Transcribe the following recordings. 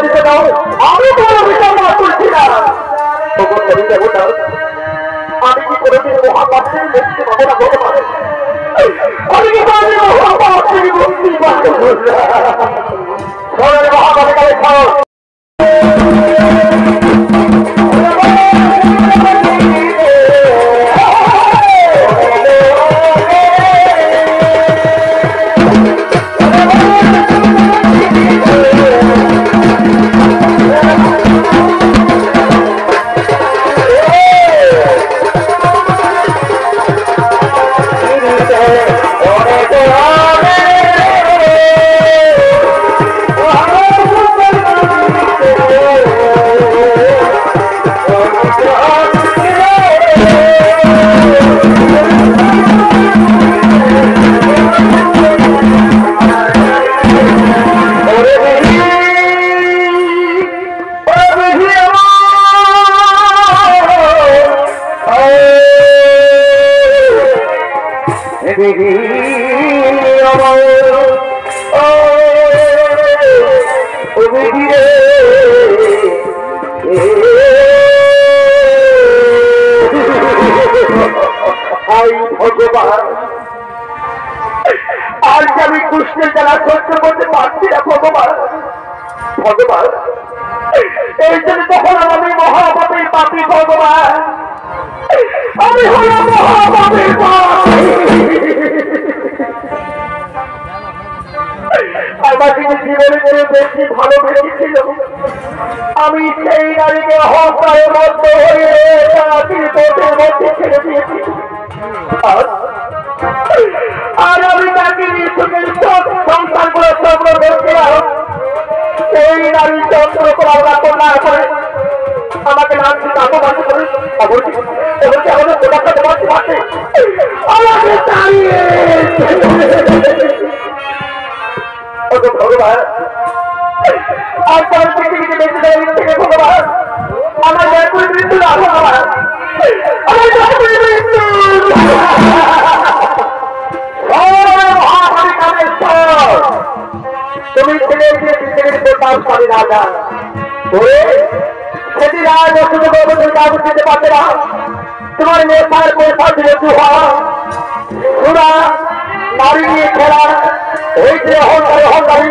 দিতে দাও, আমি তোমার বিচার করছি না। আমি কি কোনোদিন মহাপাত্রের মুক্তি পাবো না বলতে পারে? আমি কি কোনোদিন মহাপাত্রের মুক্তি পাবো? মহাপাত্রে খাও। আজ আমি কৃষ্ণের জ্বালা সহ্য করতে পারছি না ভগবান। ভগবান এই জন্য তখন আমি মহাপাপীর পাপী ভগবান, আমি হলাম মহাপাপীর পাপী। আমাকে জীবনে বেশি ভালোবেসেছিল, আমি সেই নারীকে হত্যার মধ্যে হয়ে রাতির পথের মধ্যে ছেড়ে দিয়েছি। আর আমি তাকে সুখের সংসার করে স্বপ্ন দেখছিলাম, সেই নারী যন্ত্র করার করে আমাকে নামটি অপমান করে এমনকি আমাদের প্রকাশটা দেওয়াতে পারছে আমাকে তাড়িয়ে। ভগবান আর তার পৃথিবীতে বেঁচে দেওয়ার থেকে ভগবান আমার ব্যাকুল মৃত্যু না ভগবান, আমার ব্যাকুল মৃত্যু। তুমি ছেলে পৃথিবীর প্রতাপ স্বামী রাজা সেটি রাজ শুধু কাগজ দিতে পারবে না। তোমার নেতার পয়সা দিলে নারী নিয়ে খেলা হয়েছে অহংকারী অহংকারী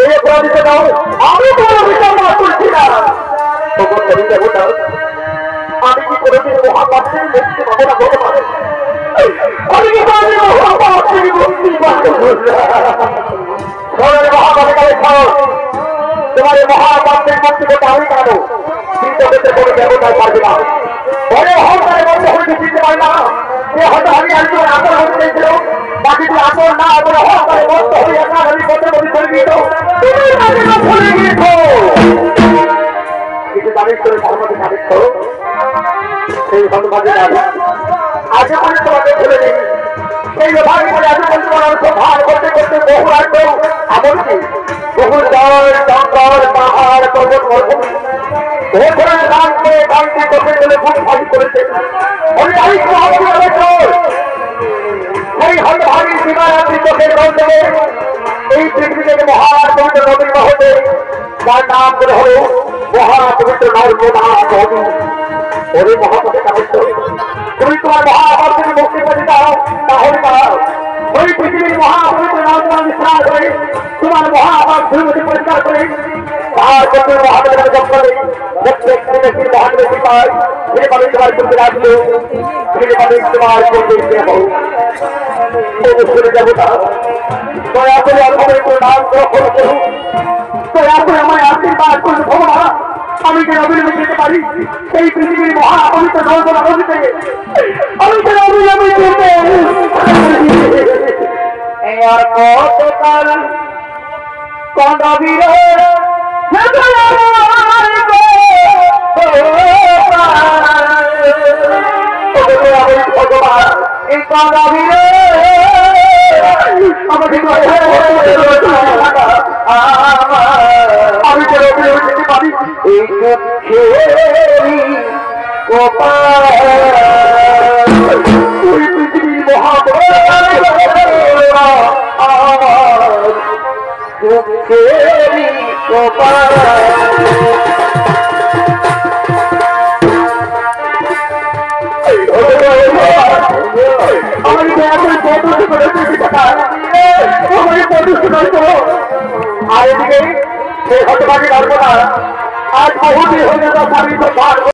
এই অপরাধ দিতে দাও, আমি তোমার বিচার করছি না। আমি কি কোনোদিন মহাপাত্রের মুক্তি পাবো না বলতে পারে? আমি কি কোনোদিন মহাপাত্রের মুক্তি পাবো? মহাপাত্রে খাও। তোমার মহাপাত্রের মুক্তি করতে আমি কেন চিন্তা করতে কোনো দেবতায় পারবে না। বড় অহংকারের মধ্যে হয়তো চিনতে পারি না যে হয়তো আমি একজন আপন হতে চেয়েছিল, বাকি তুই আপন না আপন অহংকারের মধ্যে হয়ে একটা আমি পথের মধ্যে চলে গিয়েছ, তুমি চলে গিয়েছ। কিন্তু জানিস করে ধর্মকে সাবিত করো সেই ধর্মকে আজ করে তোমাকে ভুলে নেই। সেই লোভাগে বলে আজ পর্যন্ত মানুষ ভার করতে করতে বহু রাজ্য এমনকি বহু জল জঙ্গল পাহাড় পর্বত মরুভূমি নাম করে গানটি করতে গেলে খুব ভারী করেছে। সেই হতভাগী সীমানাত্রী চোখের মাধ্যমে এই পৃথিবী থেকে মহাপবিত্র নদীর মহতে যার নাম করে হল মহাপবিত্র নর্মদা নদী। ওরে মহাপতি কামিত তুমি তোমার মহাভারতের মুক্তি করে দাও, তাহলে দাও ওই পৃথিবীর মহাপবিত্র নর্মদা স্নান করে তোমার মহাভারত ভূমি পরিষ্কার করে তার প্রচুর মহাদেবের জঙ্গলে প্রত্যেক ব্যক্তির মহাদেবের পায় ফিরে পাবে তোমার করতে রাখলো, ফিরে পাবে তোমার করতে দেবতা। দয়া করে আমাদের কোনো নাম গ্রহণ করুন, দয়া করে আমায় আশীর্বাদ করুন ভগবান, আমি যেন অবিলম্বে যেতে পারি সেই পৃথিবীর মহাপবিত্র নর্মদা নদীতে। আমি যেন অবিলম্বে যেতে আর কতকাল কন্দবীর ভগবান এই কন্দবীর আমি যেন অবিলম্বে যেতে পারি এই পৃথিবীর মহাপবিত্র আর এদিকে সেই হতবাদী ধর্মটা আজ বহুদিন হয়ে গেল